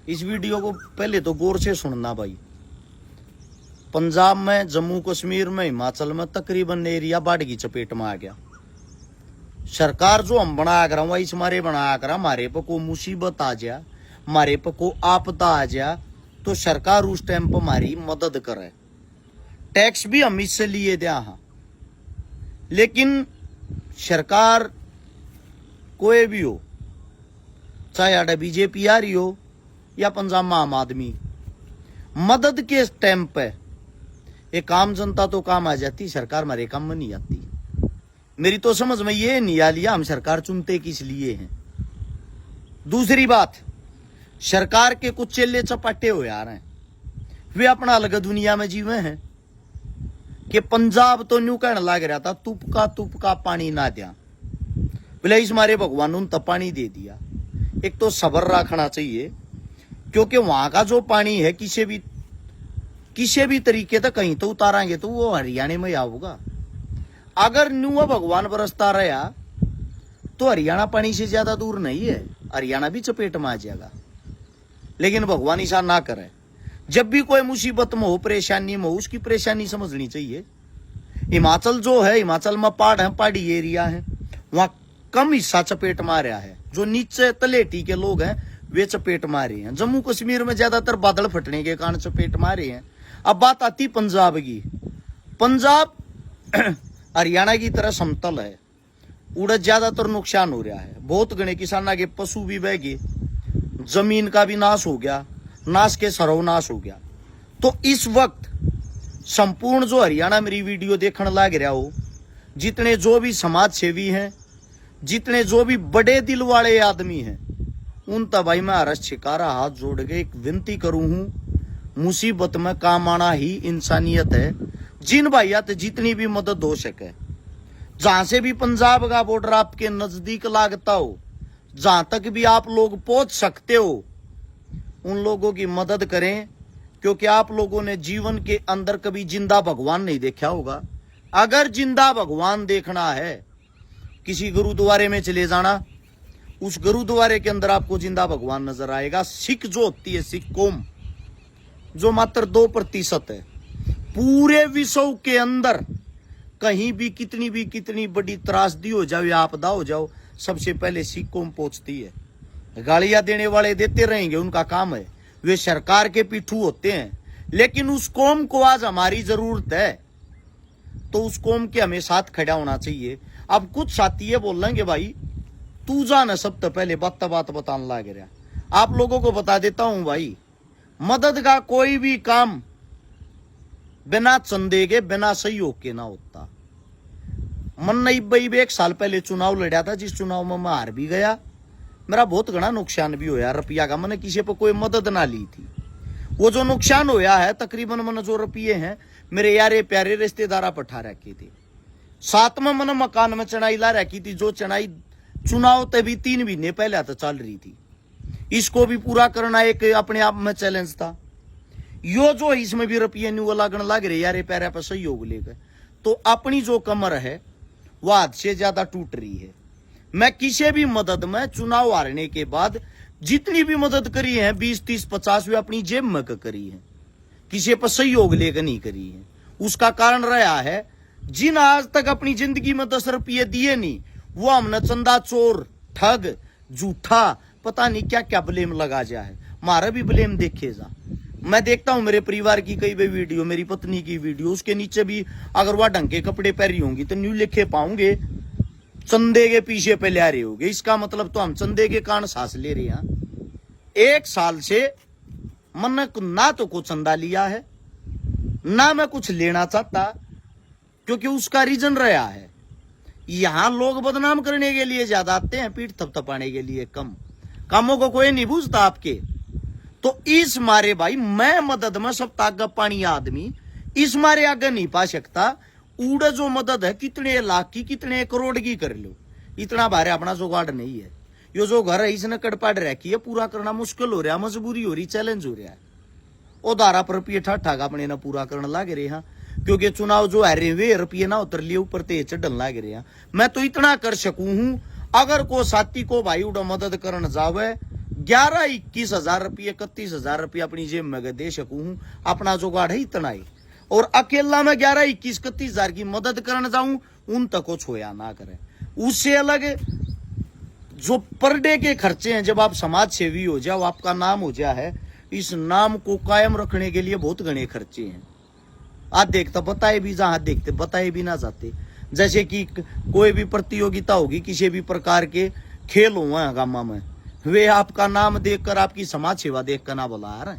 इस वीडियो को पहले तो गौर से सुनना भाई। पंजाब में, जम्मू कश्मीर में, हिमाचल में तकरीबन एरिया बाढ़ की चपेट में आ गया। सरकार जो हम बना कर इस मारे बना कर हमारे पे को मुसीबत आ जा, हमारे पे को आपदा आ जा, तो सरकार उस टाइम पर हमारी मदद करे। टैक्स भी हम इससे लिए दिया हाँ, लेकिन सरकार कोई भी हो, चाहे आड़े बीजेपी आ रही हो या पंजाब में आम आदमी, मदद के टाइम पे एक आम जनता तो काम आ जाती, सरकार हमारे काम में नहीं आती। मेरी तो समझ में ये नहीं आ लिया हम सरकार चुनते किस लिए हैं। दूसरी बात, सरकार के कुछ चेले चपाटे हो यार हैं, वे अपना अलग दुनिया में जीवे हैं कि पंजाब तो न्यू कहने लग रहा था तुपका पानी ना दिया, बोले इस मारे भगवान उन तब पानी दे दिया। एक तो सब्र रखना चाहिए, क्योंकि वहां का जो पानी है किसी भी तरीके तक कहीं तो उतारेंगे तो वो हरियाणा में आऊगा। अगर न्यू भगवान बरसता रहा तो हरियाणा पानी से ज्यादा दूर नहीं है, हरियाणा भी चपेट में आ जाएगा। लेकिन भगवान ऐसा ना करे। जब भी कोई मुसीबत में हो, परेशानी में हो, उसकी परेशानी समझनी चाहिए। हिमाचल जो है, हिमाचल में पहाड़ है, पहाड़ी एरिया है, वहां कम हिस्सा चपेट में आ रहा है। जो नीचे तलेटी के लोग हैं वे चपेट में आ रहे हैं। जम्मू कश्मीर में ज्यादातर बादल फटने के कारण चपेट में आ रहे हैं। अब बात आती पंजाब की। पंजाब हरियाणा की तरह समतल है, उड़द ज्यादातर नुकसान हो रहा है। बहुत गणे किसाना के पशु भी बह गए, जमीन का भी नाश हो गया, नाश के सर्वनाश हो गया। तो इस वक्त संपूर्ण जो हरियाणा मेरी वीडियो देखने लग रहा हो, जितने जो भी समाज सेवी हैं, जितने जो भी बड़े दिल वाले आदमी हैं, उन तक भाई मैं हरस छिकारा हाथ जोड़ के एक विनती करूं हूं, मुसीबत में काम आना ही इंसानियत है। जिन भाइयात जितनी भी मदद हो सके, जहां से भी पंजाब का बॉर्डर आपके नजदीक लागता हो, जहां तक भी आप लोग पहुंच सकते हो, उन लोगों की मदद करें। क्योंकि आप लोगों ने जीवन के अंदर कभी जिंदा भगवान नहीं देखा होगा। अगर जिंदा भगवान देखना है, किसी गुरुद्वारे में चले जाना, उस गुरुद्वारे के अंदर आपको जिंदा भगवान नजर आएगा। सिख जो होती है, सिख कौम जो मात्र 2% है पूरे विश्व के अंदर, कहीं भी कितनी बड़ी त्रासदी हो जाओ या आपदा हो जाओ, सबसे पहले सिख कौम पहुंचती है। गालियां देने वाले देते रहेंगे, उनका काम है, वे सरकार के पिट्ठू होते हैं। लेकिन उस कौम को आज हमारी जरूरत है, तो उस कौम के हमें साथ खड़ा होना चाहिए। अब कुछ साथी ये बोल लेंगे भाई तू जाना सबसे पहले बात बताने लग रहा। आप लोगों को बता देता हूं भाई, मदद का कोई भी काम बिना चंदे के, बिना सहयोग के ना होता। मन नहीं भाई, 1 साल पहले चुनाव लड़ा था, जिस चुनाव में मैं हार भी गया, मेरा बहुत घना नुकसान भी होया रुपया का। मैंने किसी पर कोई मदद ना ली थी। वो जो नुकसान होया है, तकरीबन मैंने जो रुपये हैं मेरे यारे प्यारे रिश्तेदारा पठा रखे थे। साथ में मैंने मकान में चढ़ाई ला रखी थी, जो चढ़ाई चुनाव तभी 3 महीने पहले तो चल रही थी। इसको भी पूरा करना एक अपने आप में चैलेंज था। यो जो इसमें भी रुपये न्यू लागण लग रहे यारे प्यारे पर सहयोग लेकर, तो अपनी जो कमर है वह हद से ज्यादा टूट रही है। मैं किसी भी मदद में चुनाव हारने के बाद जितनी भी मदद करी है, 20, 30, 50 वे अपनी जेब में करी है, किसी पर सहयोग लेकर नहीं करी है। उसका कारण रहा है, जिन आज तक अपनी जिंदगी में 10 रुपये दिए नहीं, वो हमने चंदा चोर, ठग, झूठा, पता नहीं क्या क्या ब्लेम लगा जाए। मारा भी ब्लेम देखे जा। मैं देखता हूं मेरे परिवार की कई भी वीडियो, मेरी पत्नी की वीडियो, उसके नीचे भी अगर वह ढंग के कपड़े पहनी होंगी तो न्यू लिखे पाऊंगे चंदे के पीछे पे ले रहे होगे। इसका मतलब तो हम चंदे के कारण सांस ले रहे हैं। 1 साल से मन ना तो कुछ चंदा लिया है, ना मैं कुछ लेना चाहता, क्योंकि उसका रीजन रहा है, यहां लोग बदनाम करने के लिए ज्यादा आते हैं, पीठ थपथपाने के लिए कम। कामों को कोई नहीं पूछता आपके। तो इस मारे भाई मैं मदद में सब ताकत पानी आदमी इस मारे आगे नहीं पा सकता। उड़ जो मदद है कितने लाख की, कितने करोड़ की कर लो, इतना भारे अपना जुगाड़ नहीं है। यो जो घर है इसने कड़पाड़ रखी है, पूरा करना मुश्किल हो रहा, मजबूरी हो रही, चैलेंज हो रहा है। वो धारा पर रुपये ठाठा अपने ना पूरा करने लग रहे हैं, क्योंकि चुनाव जो है रे वे रुपये ना उतर लिए, ऊपर ते चढ़न लग रहे हैं। मैं तो इतना कर सकूं हूं, अगर को साथी को भाई उड़ा मदद करने जावे 11-21 रुपये 31,000 रुपये अपनी जेब में दे सकूं हूं, अपना जुगाड़ है इतना ही। और अकेला में 11-21-31,000 की मदद करने जाऊं, उन तक को छोया ना करे। उससे अलग जो पर डे के खर्चे हैं, जब आप समाज सेवी हो जाओ, आपका नाम हो जाए है, इस नाम को कायम रखने के लिए बहुत घने खर्चे हैं। आज देखता बताए भी जहां देखते बताए भी ना जाते। जैसे कि कोई भी प्रतियोगिता होगी, किसी भी प्रकार के खेल हुआ गामा में, वे आपका नाम देखकर, आपकी समाज सेवा देखकर ना बुला रहे,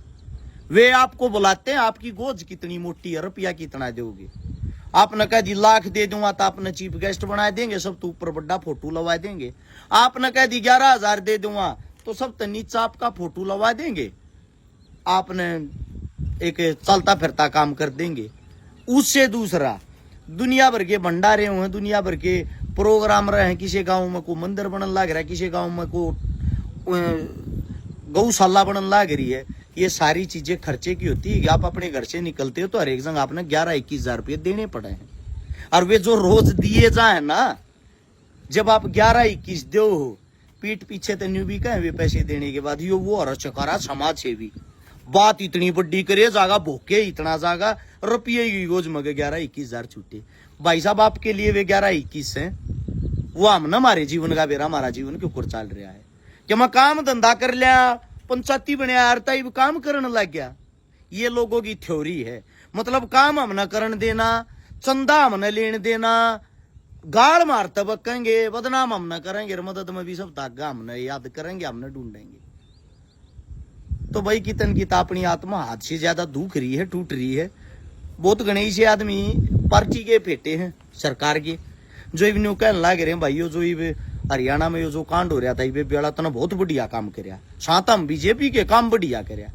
वे आपको बुलाते हैं आपकी गोज कितनी मोटी है, रुपया कितना दोगे। आपने कह दी लाख दे दूंगा तो आपने चीफ गेस्ट बना देंगे, सब तो ऊपर बड़ा फोटो लगा देंगे। आपने कह दी 11,000 दे दूंगा तो सब तो नीचे आपका फोटो लगा देंगे, आपने एक चलता फिरता काम कर देंगे। उससे दूसरा, दुनिया भर के भंडारे हुए, दुनिया भर के प्रोग्राम रहे हैं, किसी गांव में को मंदिर बनने लग रहा है, किसी गांव में को गौशाला बनने लग रही है। ये सारी चीजें खर्चे की होती है। आप अपने घर से निकलते हो तो हर एक जगह आपने 11-21,000 रुपये देने पड़े हैं। और वे जो रोज दिए जाए ना, जब आप 11-21 दो हो, पीठ पीछे तो न्यू भी कहें वे पैसे देने के बाद, यो वो और चकारा समाज सेवी बात इतनी बड़ी करे जागा, भोके इतना जागा, रुपये की गोज मगे 11-21,000 छूटे। भाई साहब आपके लिए वे 11-21 है, वो हम ना हमारे जीवन का बेरा, हमारा जीवन के ऊपर चल रहा है कि मैं काम धंधा कर लिया, पंचायती बनया, आरता काम करने लग गया। ये लोगों की थ्योरी है। मतलब काम हम न करने देना, चंदा हम न लेने देना, गाड़ मारते बकेंगे, बदनाम हम न करेंगे, मदद में भी सब धागा हम न याद करेंगे, हम न ढूंढेंगे। तो भाई कितन की अपनी आत्मा हाथ से ज्यादा दुख रही है, टूट रही है। बहुत गणेश आदमी पार्टी के फेटे हैं सरकार के, जो इवन कहने लग रहे हैं भाइयों, जो हरियाणा में जो कांड हो रहा था, ये बेड़ा तना बहुत बढ़िया काम करया, साथ हम बीजेपी के काम बढ़िया करया।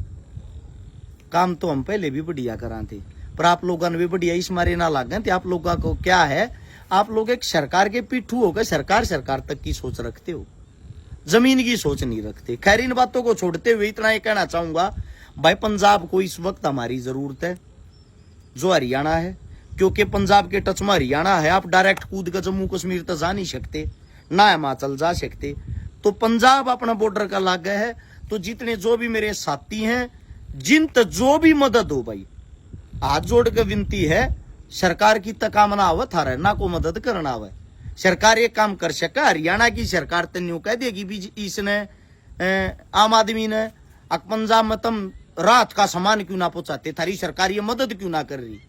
काम तो हम पहले भी बढ़िया करा थे, पर आप लोगों ने भी बढ़िया इस मारे ना लागे थे। आप लोगों को क्या है, आप लोग एक सरकार के पिट्ठू होकर सरकार तक की सोच रखते हो, जमीन की सोच नहीं रखते। खैर, इन बातों को छोड़ते हुए इतना ही कहना चाहूंगा, भाई पंजाब को इस वक्त हमारी जरूरत है, जो हरियाणा है, क्योंकि पंजाब के टच में हरियाणा है। आप डायरेक्ट कूद कर जम्मू कश्मीर तक जा नहीं सकते, ना हिमाचल जा सकते। तो पंजाब अपना बॉर्डर का लागे है। तो जितने जो भी मेरे साथी हैं, जिन तक जो भी मदद हो, भाई हाथ जोड़ के विनती है, सरकार की तकामना आवत आ रहा है, ना को मदद करना आवे। सरकार ये काम कर सका, हरियाणा की सरकार तो न्यू कह देगी भी इसने आम आदमी ने पंजाब में तुम रात का सामान क्यों ना पहुंचाते, थारी सरकार ये मदद क्यों ना कर रही।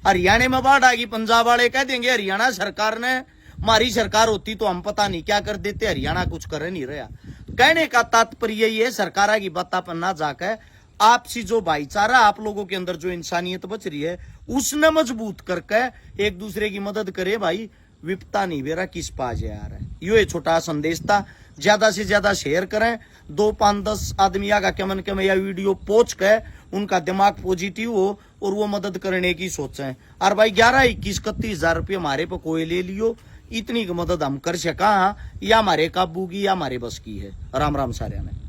हरियाणा में बाढ़ आ गई, पंजाब वाले कह देंगे हरियाणा सरकार ने, हमारी सरकार होती तो हम पता नहीं क्या कर देते, हरियाणा कुछ कर नहीं रहा। कहने का तात्पर्य यही है, सरकार की बात पर ना जाकर आपसी जो भाईचारा आप लोगों के अंदर जो इंसानियत बच रही है, उसने मजबूत करके एक दूसरे की मदद करे। भाई विपता नहीं बेरा किस पास यार है। यो छोटा संदेश था, ज्यादा से ज्यादा शेयर करें, 2, 5, 10 आदमी का कमन कम या वीडियो पहुंच के उनका दिमाग पॉजिटिव हो और वो मदद करने की सोचें। और भाई 11-21-31,000 रुपये हमारे पे कोई ले लियो, इतनी की मदद हम कर सका, या हमारे काबू की या हमारे बस की है। राम राम सारे ने।